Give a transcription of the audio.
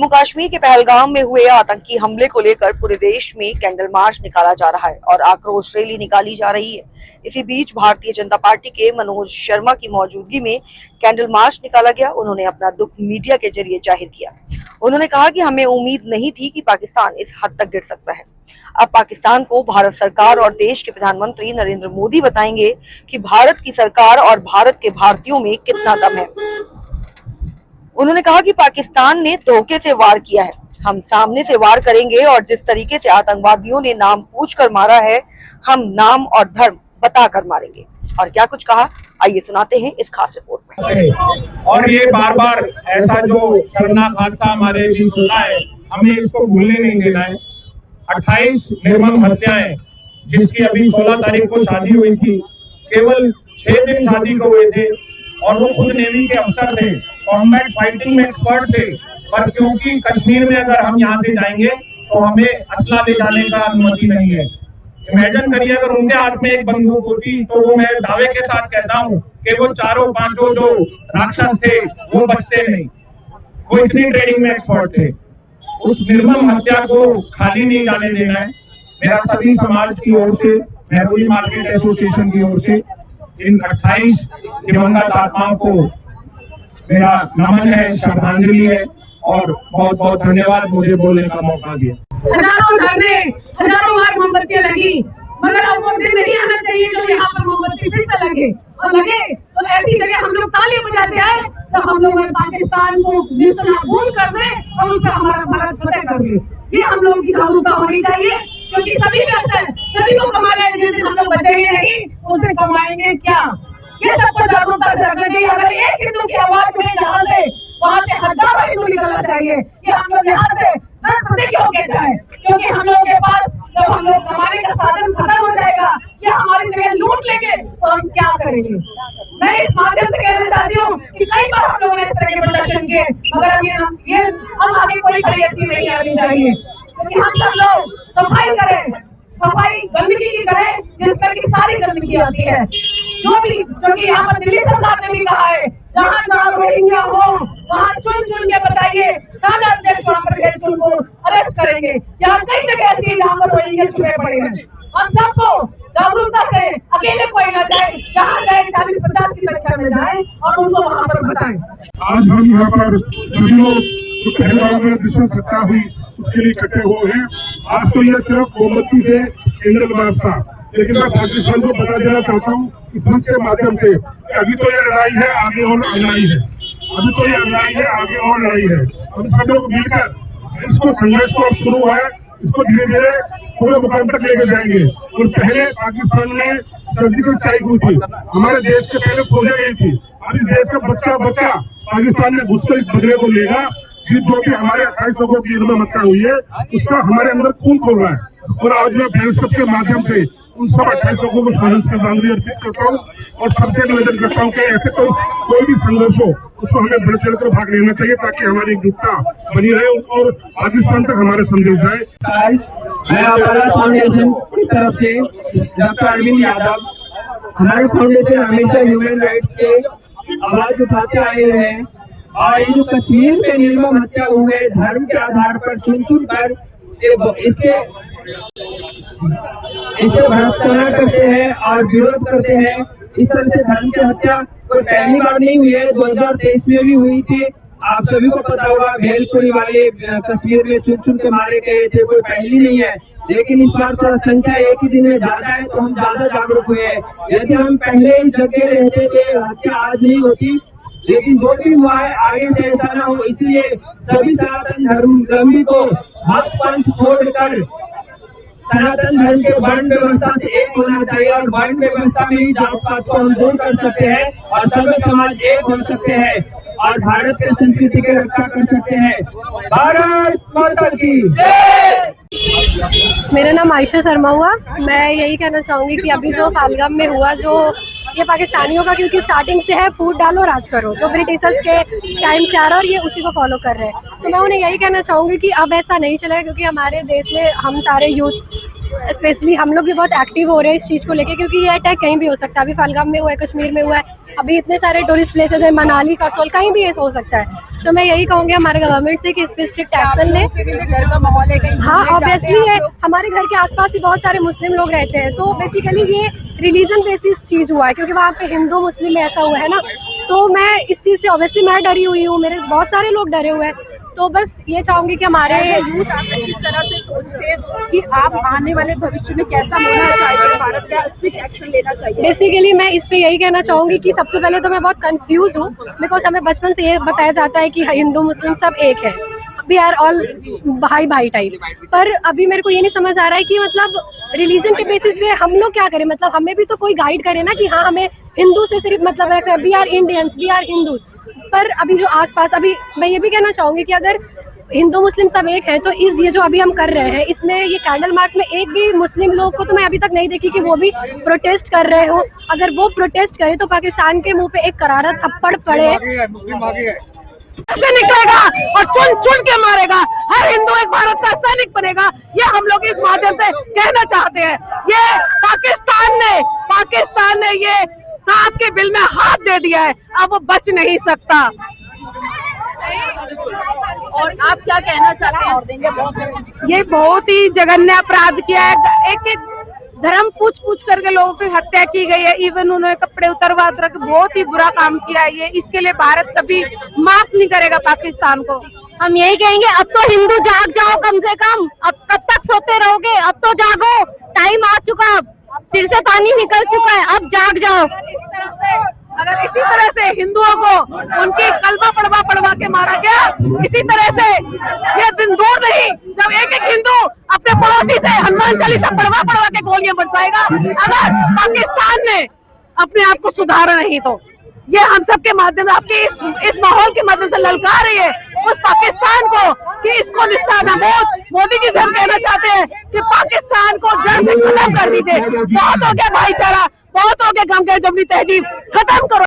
जम्मू कश्मीर के पहलगाम में हुए आतंकी हमले को लेकर पूरे देश में कैंडल मार्च निकाला जा रहा है और आक्रोश रैली निकाली जा रही है। इसी बीच भारतीय जनता पार्टी के मनोज शर्मा की मौजूदगी में कैंडल मार्च निकाला गया। उन्होंने अपना दुख मीडिया के जरिए जाहिर किया। उन्होंने कहा कि हमें उम्मीद नहीं थी कि पाकिस्तान इस हद तक गिर सकता है। अब पाकिस्तान को भारत सरकार और देश के प्रधानमंत्री नरेंद्र मोदी बताएंगे कि भारत की सरकार और भारत के भारतीयों में कितना दम है। उन्होंने कहा कि पाकिस्तान ने धोखे से वार किया है, हम सामने से वार करेंगे और जिस तरीके से आतंकवादियों ने नाम पूछकर मारा है, हम नाम और धर्म बताकर मारेंगे। और क्या कुछ कहा, आइए सुनाते हैं इस खास रिपोर्ट में। और ये बार बार ऐसा जो शर्मनाक हादसा हमारे बीच हुआ है, हमें इसको भूलने नहीं देना है। 28 निर्मम हत्याएं, जिसकी अभी 16 तारीख को शादी हुई थी, केवल 6 दिन शादी को हुए थे और वो खुद नेवी के अफसर थे, कॉम्बैट फाइटिंग में एक्सपर्ट थे। पर क्योंकि कश्मीर में अगर हम यहाँ से जाएंगे तो हमें असला ले जाने का अनुमति नहीं है। इमेजिन करिए अगर उनके हाथ में एक बंदूक होती तो वो मैं दावे के साथ कहता हूँ कि वो चारों पांचों जो राक्षस थे वो बचते नहीं। वो इतनी ट्रेनिंग में एक्सपर्ट थे। उस निर्मम हत्या को खाली नहीं जाने देना है। मेरा सभी समाज की ओर से, महबूबी मार्केट एसोसिएशन की ओर से इन 28 दिवंगत आत्माओं को मेरा नमन है, श्रद्धांजलि है और बहुत बहुत धन्यवाद मुझे बोलने का मौका दिया। हजारों धरने, हजारों बार मोमबत्तियां लगी, मगर अब वो दिन नहीं आना चाहिए जो यहाँ पर मोमबत्ती फिर से लगे। और लगे तो ऐसी जगह हम लोग ताली बजाते हैं तो हम लोग पाकिस्तान को जितना भूल कर दे और उनसे हमारा भारत फतेह कर दे। ये हम लोग की जागरूकता होनी चाहिए, क्योंकि सभी व्यस्त है, सभी को कमा रहे हैं। जिस दिन हम लोग बचेंगे नहीं उसे कमाएंगे क्या, ये सबको जागरूकता रखना चाहिए। अगर एक हिंदू की आवाज में जहाँ से वहाँ से हजारों हिंदू निकलना चाहिए कि हम लोग यहाँ से क्यों कहता है, क्योंकि हम लोगों के पास जब हम लोग कमाने का साधन खत्म हो जाएगा या हमारी जगह लूट लेंगे तो हम क्या करेंगे। मैं इस माध्यम से कहना चाहती हूँ कि कई बार हम लोगों ने इस तरह के प्रदर्शन किए, मगर ये हम आगे कोई गलती नहीं आनी चाहिए, क्योंकि हम सब लोग सफाई करें, सफाई गंदगी की करें जिसमें की सारी गंदगी आती है। जो भी, क्योंकि यहाँ पर दिल्ली सरकार ने भी कहा है जहाँ जहाँ रोहिंग्या हो वहाँ चुन चुन के बताइए, वहाँ पर उनको अरेस्ट करेंगे। यहाँ कई जगह ऐसी है जहाँ पर रोहिंग्या छुपे पड़े हैं। हम सबको जागरूकता से अकेले कोई न जाए, जहाँ जाए 40-50 की संख्या में जाए और उनको वहाँ पर बताएं। आज हम यहाँ पर सभी लोग जो पहलगाम में विश्व हत्या हुई उसके लिए इकट्ठे हुए हैं। आज तो यह सिर्फ मोमबत्ती से कैंडल मार्च था, लेकिन मैं पाकिस्तान को बता देना चाहता हूँ कि मंच के माध्यम से अभी तो ये लड़ाई है, आगे और लड़ाई है। अभी तो ये लड़ाई है, आगे और लड़ाई है। हम सब लोग मिलकर इसको संघर्ष को अब शुरू है, इसको धीरे धीरे पूरे मुकाम तक लेके जाएंगे। और पहले पाकिस्तान में सर्जिकल स्ट्राइक हुई थी, हमारे देश के पहले खोजे गई थी। अब इस देश का बच्चा पाकिस्तान में घुसकर इस बदले को लेगा। जो कि हमारे 28 लोगों की निर्मम हत्या हुई है उसका हमारे अंदर खून खोल रहा है। और आज मैं बैरिस्टर के माध्यम से उन सब 28 लोगों को श्रद्धांजलि अर्पित करता हूँ और सबसे निवेदन करता हूँ कि ऐसे कोई भी संघर्ष हो उसको हमें बढ़ चढ़ कर भाग लेना चाहिए, ताकि हमारी एकजुटता बनी रहे और पाकिस्तान तक हमारे संदेश जाए। मैं हमारा फाउंडेशन की तरफ से डॉक्टर अरविंद यादव, हमारे फाउंडेशन हमेशा ह्यूमन राइट्स के आवाज उठाते आए हैं और ये जो कश्मीर में निर्मम हत्या हुए धर्म के आधार पर चुन चुन कर इसे भ्रष्टाचार करते हैं और विरोध करते हैं। इस तरह से धर्म की हत्या कोई पहली बार नहीं हुई है, 2023 में भी हुई थी। आप सभी को पता होगा, भेलपुरी वाले कश्मीर में चुन चुन के मारे गए थे, कोई पहली नहीं है। लेकिन इस बार थोड़ा संख्या एक ही दिन में ज्यादा है तो हम ज्यादा जागरूक हुए हैं। यदि हम पहले ही जगह रहते थे हत्या आज नहीं होती, लेकिन जो भी हुआ है आगे से ऐसा न हो, इसलिए सभी सनातन धर्मी को हाथ पंथ छोड़कर सनातन धर्म के वर्ण व्यवस्था से एक होना चाहिए और वर्ण व्यवस्था में ही जात पात को हम दूर कर सकते हैं और सभी समाज एक हो सकते हैं और भारत के संस्कृति की रक्षा कर सकते हैं। भारत माता की जय। मेरा नाम आयशा शर्मा हुआ। मैं यही कहना चाहूंगी कि अभी जो पहलगाम में हुआ, जो ये पाकिस्तानियों का, क्योंकि स्टार्टिंग से है फूट डालो राज करो, तो ब्रिटिशर्स के टाइम से आ रहा है और ये उसी को फॉलो कर रहे हैं। तो मैं उन्हें यही कहना चाहूंगी कि अब ऐसा नहीं चलेगा, क्योंकि हमारे देश में हम सारे यूथ स्पेशली हम लोग भी बहुत एक्टिव हो रहे हैं इस चीज़ को लेके, क्योंकि ये अटैक कहीं भी हो सकता है। अभी पहलगाम में हुआ है, कश्मीर में हुआ है, अभी इतने सारे टूरिस्ट प्लेसेस है, मनाली, कसौल, कहीं भी ये हो सकता है। तो मैं यही कहूँगी हमारे गवर्नमेंट से कि इस पे स्ट्रिक्ट एक्शन ले। हाँ, ऑब्वियसली है, हमारे घर के आसपास ही बहुत सारे मुस्लिम लोग रहते हैं, तो बेसिकली ये रिलीजन बेसिस चीज हुआ है, क्योंकि वहाँ पे हिंदू मुस्लिम में ऐसा हुआ है ना। तो मैं इस चीज से ऑब्वियसली मैं डरी हुई हूँ, मेरे बहुत सारे लोग डरे हुए हैं। तो बस ये चाहूंगी कि हमारे यूथ इस तरह से सोचते कि आप आने वाले भविष्य में कैसा होना चाहिए, भारत का स्ट्रिक्ट एक्शन लेना चाहिए। बेसिकली मैं इस पे यही कहना चाहूंगी कि सबसे पहले तो मैं बहुत कंफ्यूज हूँ, बिकॉज हमें बचपन से ये बताया जाता है कि हिंदू मुस्लिम सब एक है, वी आर ऑल भाई भाई टाइप। पर अभी मेरे को ये नहीं समझ आ रहा है कि मतलब रिलीजन के बेसिस पे हम लोग क्या करें, मतलब हमें भी तो कोई गाइड करे ना कि हाँ हमें हिंदू से सिर्फ मतलब है we are Indians, we are Hindus. पर अभी जो आसपास, अभी मैं ये भी कहना चाहूंगी कि अगर हिंदू मुस्लिम सब एक है तो इस ये जो अभी हम कर रहे हैं इसमें ये कैंडल मार्च में एक भी मुस्लिम लोग को तो मैं अभी तक नहीं देखी कि वो भी प्रोटेस्ट कर रहे हो। अगर वो प्रोटेस्ट करे तो पाकिस्तान के मुंह पे एक करारा थप्पड़ पड़े, ऐसे निकलेगा और चुन चुन के मारेगा, हर हिंदू एक भारत का सैनिक बनेगा। ये हम लोग इस माध्यम से कहना चाहते हैं। ये पाकिस्तान ने ये सांप के बिल में हाथ दे दिया है, अब वो बच नहीं सकता। और आप क्या कहना चाहते हैं? ये बहुत ही जघन्य अपराध किया है, एक एक धर्म पूछ करके लोगों की हत्या की गई है, इवन उन्होंने कपड़े उतरवा कर बहुत ही बुरा काम किया है। ये इसके लिए भारत कभी माफ नहीं करेगा पाकिस्तान को। हम यही कहेंगे, अब तो हिंदू जाग जाओ कम से कम, अब कब तक सोते रहोगे, अब तो जागो, टाइम आ चुका, सिर से पानी निकल चुका है, अब जाग जाओ। अगर इसी तरह से हिंदुओं को उनकी कलमा पढ़वा के मारा गया, इसी तरह से ये दिन दूर नहीं जब एक एक हिंदू अपने पड़ोसी से हनुमान चालीसा पढ़वा के गोलियां बरसाएगा। अगर पाकिस्तान ने अपने आप को सुधारा नहीं तो ये हम सब के माध्यम से आपके इस माहौल के माध्यम से ललकार रही है उस पाकिस्तान को कि इसको निस्तारना। मोदी जी से हम कहना चाहते हैं कि पाकिस्तान को जड़ से खत्म कर दीजिए। बहुत हो गया भाईचारा, बहुत हो गया गम के जमनी तहजीब, खत्म करो।